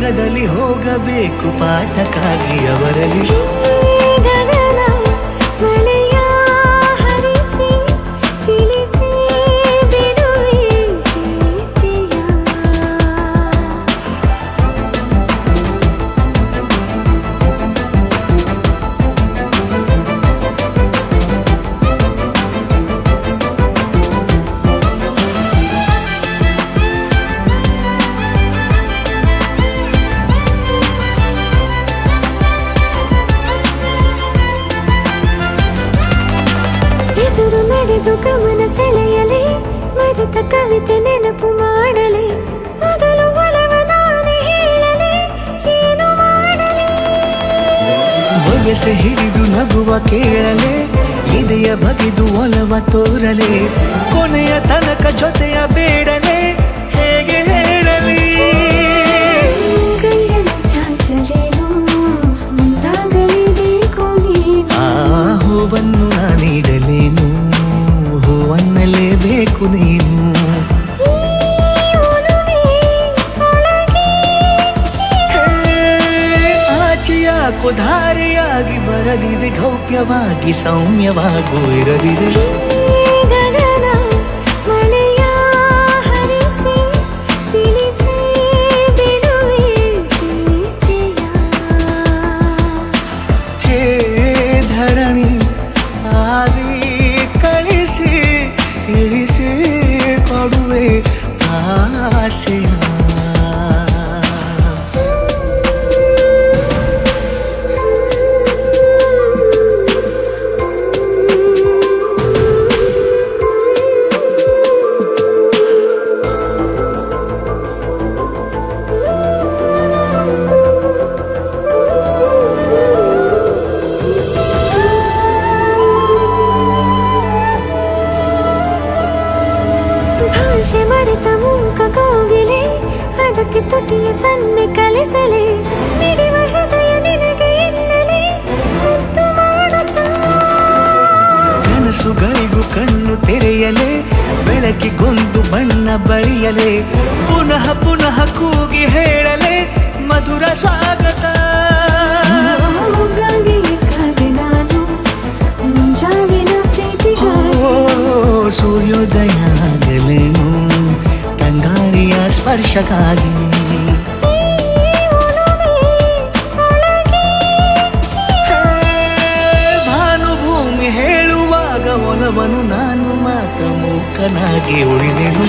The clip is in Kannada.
ಜಗದಲ್ಲಿ ಹೋಗಬೇಕು ಪಾಠಕ್ಕಾಗಿ ಅವರಲ್ಲಿ. ಗಮನ ಸೆಳೆಯಲಿ ಮರೆತ ಕವಿತೆ ನೆನಪು ಮಾಡಲಿ ಮೊದಲು ಒಲವ ನಾನೇ ಹೇಳಲಿ ಏನು ಮಾಡಲಿ. ವಯಸ್ಸೆ ಹಿಡಿದು ನಗುವ ಕೇಳಲೆ ಇದೆಯ ಬಗೆದು ಒಲವ ತೋರಲೆ ಕೊನೆಯ ತನಕ ಜೊತೆಯ ಬೇಡಲೆ ಹೇಗೆ ಹೇಳಲಿ. ಕೈಯನ್ನು ಚಾಚಲೇನು ಮುಂದಾಗಲೇಬೇಕು ನೀನು. ಆ ಹೂವನ್ನು ನಾನೀಡಲೇನು ಹೂವನ್ನಲೇಬೇಕು ನೀನು. ಆಚೆಯಾಕೋ ಧಾರೆಯಾಗಿ ಬರದಿದೆ ಗೌಪ್ಯವಾಗಿ ಸೌಮ್ಯವಾಗೂ ಇರದಿದೆ. ಗಗನ ಮಳೆಯ ಹರಿಸಿ ತಿಳಿಸಿ ಬಿಡುವೆ ಪ್ರೀತಿಯ. ಹೇ ಧರಣಿ ಆವಿ ಕಳಿಸಿ ತಿಳಿಸಿ ಕೊಡುವೆ ಆಸೆಯ. ಭಾಷೆ ಮರೆತ ಮೂಕ ಕೋಗಿಲೆ ಅದಕ್ಕೆ ತುಟಿಯ ಸನ್ನೆ ಕಲಿಸಲೆ ಮಿಡಿವ ಹೃದಯ ನಿನಗೆ ಎನ್ನಲೆ ಮುದ್ದು ಮಾಡುತ್ತಾ. ಕನಸುಗಳಿಗೂ ಕಣ್ಣು ತೆರೆಯಲೆ ಬೆಳಕಿಗೊಂದು ಬಣ್ಣ ಬಳಿಯಲೆ ಪುನಃ ಪುನಃ ಕೂಗಿ ಹೇಳಲೆ ಮಧುರ ಸ್ವಾಗತ. ಮೊಗ್ಗಾಗಿ ಕಾದೆ ನಾನು ಮುಂಜಾವಿನ ಪ್ರೀತಿಗಾಗಿ. ಸೂರ್ಯೋದಯ ಆಗಲೇನು ತಂಗಾಳಿಯ ಸ್ಪರ್ಶಕ್ಕಾಗಿ. ಭಾನುಭೂಮಿ ಹೇಳುವಾಗ ಒಲವನು ನಾನು ಮಾತ್ರ ಮೂಕನಾಗಿ ಉಳಿದೆನು.